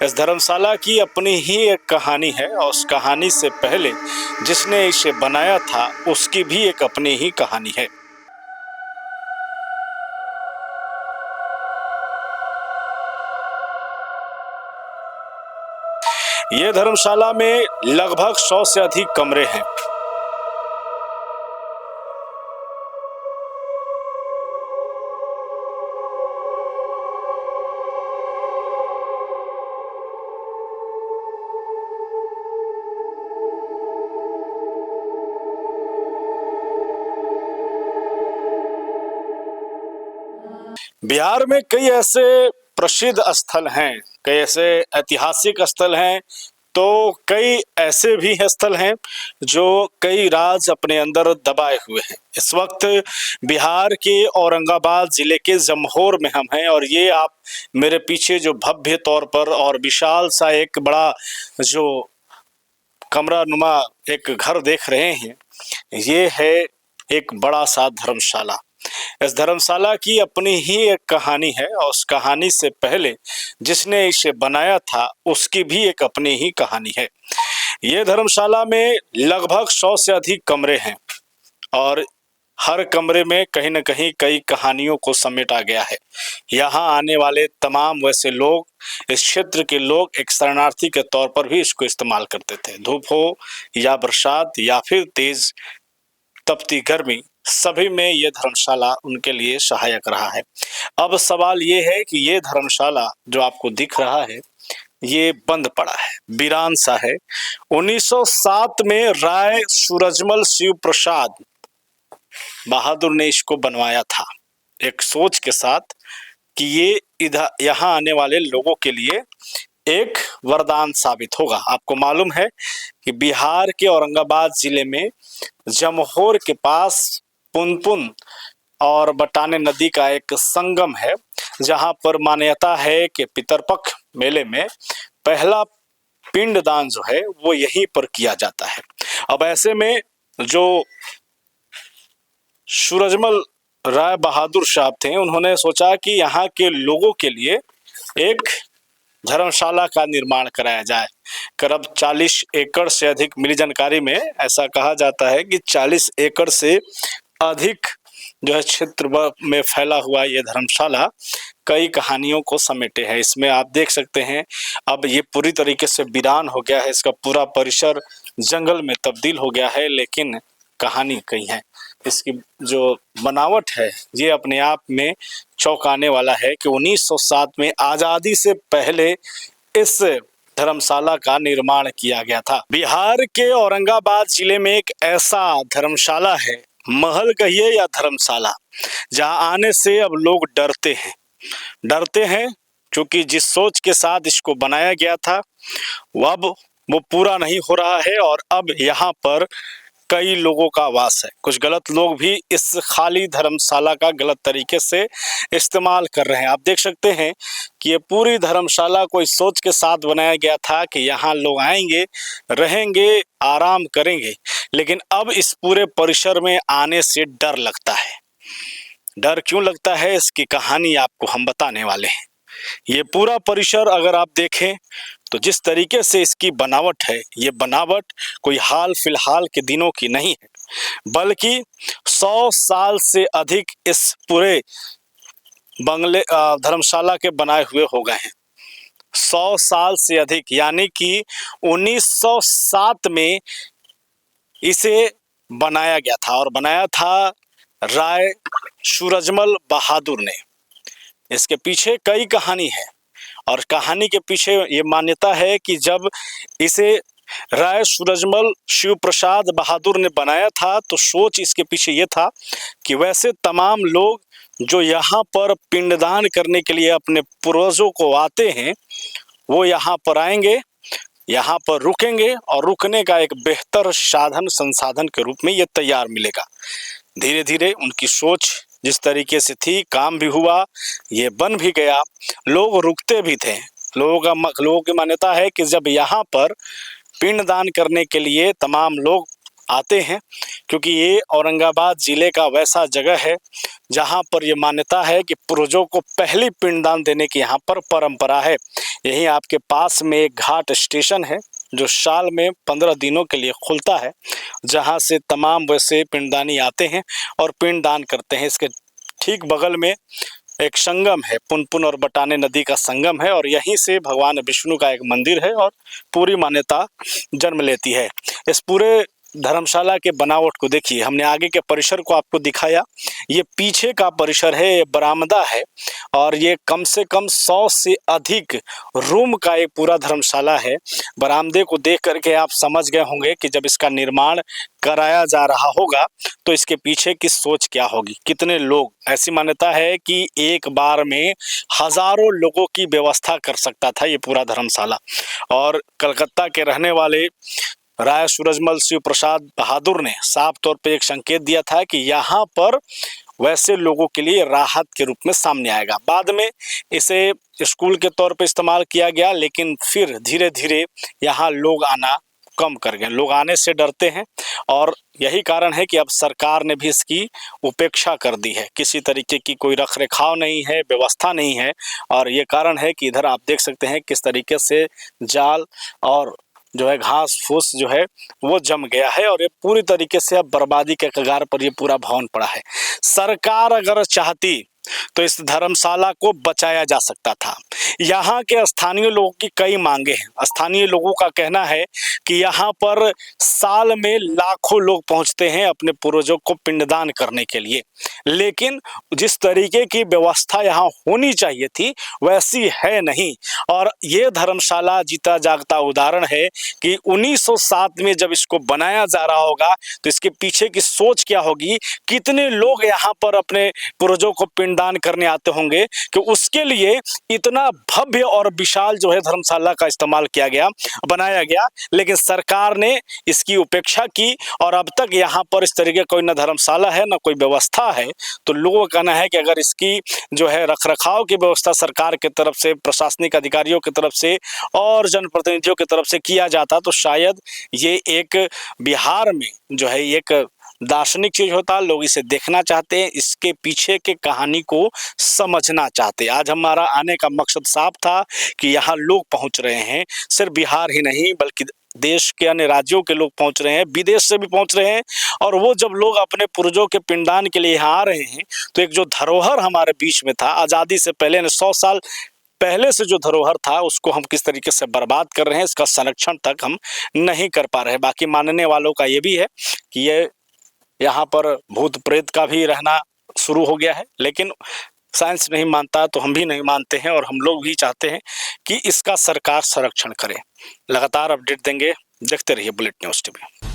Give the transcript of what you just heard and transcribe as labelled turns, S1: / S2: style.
S1: इस धर्मशाला की अपनी ही एक कहानी है और उस कहानी से पहले जिसने इसे बनाया था उसकी भी एक अपनी ही कहानी है। ये धर्मशाला में लगभग 100 से अधिक कमरे हैं। बिहार में कई ऐसे प्रसिद्ध स्थल हैं, कई ऐसे ऐतिहासिक स्थल हैं, तो कई ऐसे भी स्थल हैं जो कई राज अपने अंदर दबाए हुए हैं। इस वक्त बिहार के औरंगाबाद जिले के जमहोर में हम हैं और ये आप मेरे पीछे जो भव्य तौर पर और विशाल सा एक बड़ा जो कमरा नुमा एक घर देख रहे हैं, ये है एक बड़ा सा धर्मशाला। इस धर्मशाला की अपनी ही एक कहानी है और उस कहानी से पहले जिसने इसे बनाया था उसकी भी एक अपनी ही कहानी है। ये धर्मशाला में लगभग 100 से अधिक कमरे हैं और हर कमरे में कहीं न कहीं कई कहानियों को समेटा गया है। यहाँ आने वाले तमाम वैसे लोग, इस क्षेत्र के लोग एक शरणार्थी के तौर पर भी इसको इस्तेमाल करते थे। धूप हो या बरसात या फिर तेज तपती गर्मी, सभी में ये धर्मशाला उनके लिए सहायक रहा है। अब सवाल ये है कि ये धर्मशाला जो आपको दिख रहा है ये बंद पड़ा है, वीरान सा है। 1907 में राय सूरजमल शिव प्रसाद बहादुर ने इसको बनवाया था एक सोच के साथ कि ये इधर यहाँ आने वाले लोगों के लिए एक वरदान साबित होगा। आपको मालूम है कि बिहार के औरंगाबाद जिले में जमहोर के पास पुनपुन और बटाने नदी का एक संगम है, जहां पर मान्यता है कि पितरपक्ष मेले में पहला पिंडदान जो है वो यहीं पर किया जाता है। अब ऐसे में जो सूरजमल राय बहादुर साहब थे, उन्होंने सोचा कि यहाँ के लोगों के लिए एक धर्मशाला का निर्माण कराया जाए। करीब 40 एकड़ से अधिक, मिली जानकारी में ऐसा कहा जाता है कि 40 एकड़ से अधिक जो है क्षेत्र में फैला हुआ ये धर्मशाला कई कहानियों को समेटे है। इसमें आप देख सकते हैं अब ये पूरी तरीके से वीरान हो गया है, इसका पूरा परिसर जंगल में तब्दील हो गया है, लेकिन कहानी कई है। इसकी जो बनावट है ये अपने आप में चौंकाने वाला है कि 1907 में आज़ादी से पहले इस धर्मशाला का निर्माण किया गया था। बिहार के औरंगाबाद जिले में एक ऐसा धर्मशाला है, महल कहिए या धर्मशाला, जहां आने से अब लोग डरते हैं क्योंकि जिस सोच के साथ इसको बनाया गया था वो पूरा नहीं हो रहा है और अब यहाँ पर कई लोगों का वास है। कुछ गलत लोग भी इस खाली धर्मशाला का गलत तरीके से इस्तेमाल कर रहे हैं। आप देख सकते हैं कि ये पूरी धर्मशाला कोई सोच के साथ बनाया गया था कि यहाँ लोग आएंगे, रहेंगे, आराम करेंगे, लेकिन अब इस पूरे परिसर में आने से डर लगता है। डर क्यों लगता है, इसकी कहानी आपको हम बताने वाले हैं। ये पूरा परिसर अगर आप देखें तो जिस तरीके से इसकी बनावट है, ये बनावट कोई हाल फिलहाल के दिनों की नहीं है, बल्कि 100 साल से अधिक इस पूरे बंगले धर्मशाला के बनाए हुए हो गए हैं। 100 साल से अधिक, यानी कि 1907 में इसे बनाया गया था और बनाया था राय सूरजमल बहादुर ने। इसके पीछे कई कहानी है और कहानी के पीछे ये मान्यता है कि जब इसे राय सूरजमल शिव प्रसाद बहादुर ने बनाया था तो सोच इसके पीछे ये था कि वैसे तमाम लोग जो यहाँ पर पिंडदान करने के लिए अपने पूर्वजों को आते हैं वो यहाँ पर आएंगे, यहाँ पर रुकेंगे और रुकने का एक बेहतर साधन संसाधन के रूप में ये तैयार मिलेगा। धीरे धीरे उनकी सोच जिस तरीके से थी, काम भी हुआ, ये बन भी गया, लोग रुकते भी थे। लोगों की मान्यता है कि जब यहाँ पर पिंडदान करने के लिए तमाम लोग आते हैं, क्योंकि ये औरंगाबाद जिले का वैसा जगह है जहाँ पर ये मान्यता है कि पूर्वजों को पहली पिंडदान देने की यहाँ पर परंपरा है। यहीं आपके पास में एक घाट स्टेशन है जो साल में 15 दिनों के लिए खुलता है, जहाँ से तमाम वैसे पिंडदानी आते हैं और पिंडदान करते हैं। इसके ठीक बगल में एक संगम है, पुनपुन और बटाने नदी का संगम है, और यहीं से भगवान विष्णु का एक मंदिर है और पूरी मान्यता जन्म लेती है। इस पूरे धर्मशाला के बनावट को देखिए, हमने आगे के परिसर को आपको दिखाया, ये पीछे का परिसर है, ये बरामदा है, और ये कम से कम 100 से अधिक रूम का एक पूरा धर्मशाला है। बरामदे को देख करके आप समझ गए होंगे कि जब इसका निर्माण कराया जा रहा होगा तो इसके पीछे की सोच क्या होगी, कितने लोग। ऐसी मान्यता है कि एक बार में हजारों लोगों की व्यवस्था कर सकता था ये पूरा धर्मशाला। और कलकत्ता के रहने वाले राय सूरजमल शिव प्रसाद बहादुर ने साफ तौर पे एक संकेत दिया था कि यहाँ पर वैसे लोगों के लिए राहत के रूप में सामने आएगा। बाद में इसे स्कूल के तौर पे इस्तेमाल किया गया, लेकिन फिर धीरे धीरे यहाँ लोग आना कम कर गए, लोग आने से डरते हैं, और यही कारण है कि अब सरकार ने भी इसकी उपेक्षा कर दी है। किसी तरीके की कोई रख रखाव नहीं है, व्यवस्था नहीं है, और ये कारण है कि इधर आप देख सकते हैं किस तरीके से जाल और जो है घास फूस जो है वो जम गया है, और ये पूरी तरीके से अब बर्बादी के कगार पर ये पूरा भवन पड़ा है। सरकार अगर चाहती तो इस धर्मशाला को बचाया जा सकता था। यहाँ के स्थानीय लोगों की कई मांगे हैं। स्थानीय लोगों का कहना है कि यहाँ पर साल में लाखों लोग पहुँचते हैं अपने पूर्वजों को पिंडदान करने के लिए, लेकिन जिस तरीके की व्यवस्था यहाँ होनी चाहिए थी वैसी है नहीं। और ये धर्मशाला जीता जागता उदाहरण है कि 1907 में जब इसको बनाया जा रहा होगा तो इसके पीछे की सोच क्या होगी, कितने लोग यहाँ पर अपने पूर्वजों को दान करने आते होंगे कि उसके लिए इतना भव्य और विशाल जो है धर्मशाला का इस्तेमाल किया गया, बनाया गया। लेकिन सरकार ने इसकी उपेक्षा की, और अब तक यहाँ पर इस तरीके कोई न धर्मशाला है न कोई व्यवस्था है। तो लोगों का कहना है कि अगर इसकी जो है रखरखाव की व्यवस्था सरकार की तरफ से, प्रशासनिक अधिकारियों की तरफ से और जनप्रतिनिधियों की तरफ से किया जाता तो शायद ये एक बिहार में जो है एक दार्शनिक चीज होता। लोग इसे देखना चाहते हैं, इसके पीछे के कहानी को समझना चाहते हैं। आज हमारा आने का मकसद साफ था कि यहाँ लोग पहुँच रहे हैं, सिर्फ बिहार ही नहीं बल्कि देश के अन्य राज्यों के लोग पहुँच रहे हैं, विदेश से भी पहुँच रहे हैं। और वो जब लोग अपने पूर्वजों के पिंडदान के लिए यहाँ आ रहे हैं तो एक जो धरोहर हमारे बीच में था आज़ादी से पहले, 100 साल पहले से जो धरोहर था उसको हम किस तरीके से बर्बाद कर रहे हैं, इसका संरक्षण तक हम नहीं कर पा रहे हैं। बाकी मानने वालों का ये भी है कि ये यहाँ पर भूत प्रेत का भी रहना शुरू हो गया है, लेकिन साइंस नहीं मानता तो हम भी नहीं मानते हैं, और हम लोग भी चाहते हैं कि इसका सरकार संरक्षण करे। लगातार अपडेट देंगे, देखते रहिए बुलेट न्यूज़ टीवी।